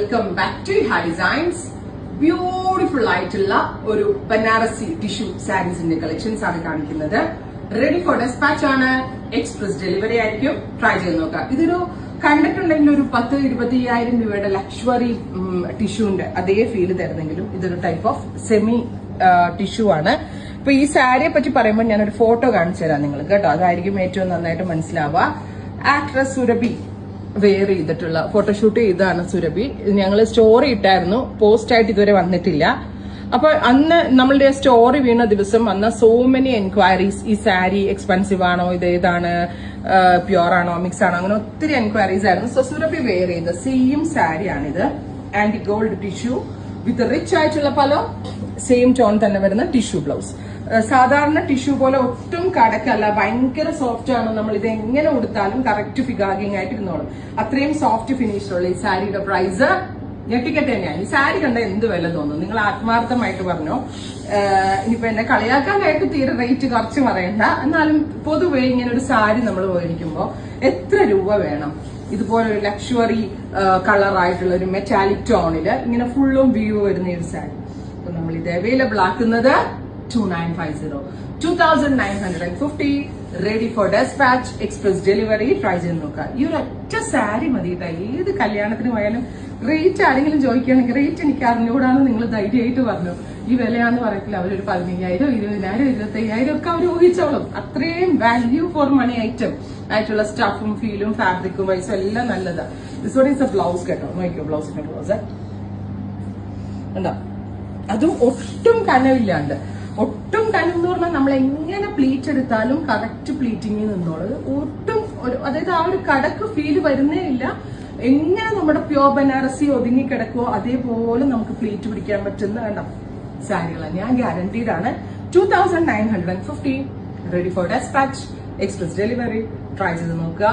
Welcome back to ഹാ designs. Beautiful ആയിട്ടുള്ള ഒരു ബനാറസി ടിഷ്യൂ സാരീസിന്റെ കളക്ഷൻസ് ആണ് കാണിക്കുന്നത്. റെഡി ഫോർ ഡെസ്പാച്ച് ആണ്. എക്സ്പ്രസ് ഡെലിവറി ആയിരിക്കും. ട്രൈ ചെയ്ത് നോക്കാം. ഇതൊരു കണ്ടിട്ടുണ്ടെങ്കിൽ ഒരു 10-25,000 രൂപയുടെ ലക്ഷറി ടിഷ്യൂന്റെ അതേ ഫീൽ തരുന്നെങ്കിലും ഇതൊരു ടൈപ്പ് ഓഫ് സെമി ടിഷ്യൂ ആണ്. ഇപ്പൊ ഈ സാരിയെ പറ്റി പറയുമ്പോൾ ഞാനൊരു ഫോട്ടോ കാണിച്ചു തരാം നിങ്ങൾക്ക് കേട്ടോ. അതായിരിക്കും ഏറ്റവും നന്നായിട്ട് മനസ്സിലാവുക. ആക്ട്രസ് സുരഭി വെയർ ചെയ്തിട്ടുള്ള ഫോട്ടോഷൂട്ട് ചെയ്താണ് സുരഭി. ഞങ്ങൾ സ്റ്റോറി ഇട്ടായിരുന്നു, പോസ്റ്റ് ആയിട്ട് ഇതുവരെ വന്നിട്ടില്ല. അപ്പൊ അന്ന് നമ്മളുടെ സ്റ്റോറി വീണ ദിവസം വന്ന സോ മെനി എൻക്വയറീസ്, ഈ സാരി എക്സ്പെൻസീവ് ആണോ, ഇത് ഏതാണ്, പ്യുവർ ആണോ, മിക്സ് ആണോ, അങ്ങനെ ഒത്തിരി എൻക്വയറീസ് ആയിരുന്നു. സോ സുരഭി വെയർ ചെയ്ത സെയിം സാരിയാണിത്. ആന്റി ഗോൾഡ് ടിഷ്യൂ വിത്ത് റിച്ച് ആയിട്ടുള്ള പലോ, സെയിം ടോൺ തന്നെ വരുന്ന ടിഷ്യൂ ബ്ലൗസ്. സാധാരണ ടിഷ്യൂ പോലെ ഒട്ടും കടക്കല്ല, ഭയങ്കര സോഫ്റ്റ് ആണ്. നമ്മൾ ഇത് എങ്ങനെ ഉടുത്താലും കറക്റ്റ് ഫിഗാഗിങ് ആയിട്ട് ഇരുന്നോളും. അത്രയും സോഫ്റ്റ് ഫിനിഷിലുള്ള ഈ സാരിയുടെ പ്രൈസ് ഞെട്ടിക്കട്ടെ തന്നെയാണ്. ഈ സാരി കണ്ട എന്ത് വില തോന്നുന്നു? നിങ്ങൾ ആത്മാർത്ഥമായിട്ട് പറഞ്ഞോ. ഇനിയിപ്പോ എന്നെ കളിയാക്കാനായിട്ട് തീരെ റേറ്റ് കുറച്ച് പറയണ്ട. എന്നാലും പൊതുവെ ഇങ്ങനെ ഒരു സാരി നമ്മൾ മേടിക്കുമ്പോൾ എത്ര രൂപ വേണം? ഇതുപോലെ ഒരു ലക്ഷറി കളറായിട്ടുള്ള ഒരു മെറ്റാലിക് ടോണില് ഇങ്ങനെ ഫുള്ളും വ്യൂ വരുന്ന ഒരു സാരി. അപ്പൊ നമ്മൾ ഇത് അവൈലബിൾ ആക്കുന്നത് 2950 ready for dispatch, express delivery. Try ചെയ്ത് നോക്കുക. ഈ ഒരു ഒറ്റ സാരി മതി കേട്ടോ. ഏത് കല്യാണത്തിന് പോയാലും റേറ്റ് ആരെങ്കിലും ചോദിക്കുകയാണെങ്കിൽ റേറ്റ് എനിക്ക് അറിഞ്ഞുകൂടാന്ന് നിങ്ങൾ ധൈര്യമായിട്ട് പറഞ്ഞു. ഈ വിലയാന്ന് പറയത്തില്ല. അവരൊരു 15,000, 20,000, 25,000 ഒക്കെ അവർ ഊഹിച്ചോളും. അത്രയും വാല്യൂ ഫോർ മണി ഐറ്റം ആയിട്ടുള്ള സ്റ്റഫും ഫീലും ഫാബ്രിക്കും വൈസും എല്ലാം നല്ലതാ. This one is A blouse കേട്ടോ. നോക്കിയോ ബ്ലൗസിന്റെ ബ്ലൗസ് ഉണ്ടോ? അതും ഒട്ടും കനവില്ലാണ്ട്. ഒട്ടും കനം എന്ന് പറഞ്ഞാൽ നമ്മൾ എങ്ങനെ പ്ലീറ്റ് എടുത്താലും കറക്റ്റ് പ്ലീറ്റിംഗ് നിന്നോളൂ. ഒട്ടും അതായത് ആ ഒരു കടക്ക് ഫീല് വരുന്നേ ഇല്ല. എങ്ങനെ നമ്മുടെ പ്യോർ ബനാറസി ഒതുങ്ങി കിടക്കുവോ അതേപോലെ നമുക്ക് പ്ലീറ്റ് പിടിക്കാൻ പറ്റുന്ന കണ്ടോ സാരികളാണ്. ഞാൻ ഗ്യാരണ്ടീഡ് ആണ്. 2950 ready for dispatch, express delivery. Try ചെയ്ത് നോക്കുക.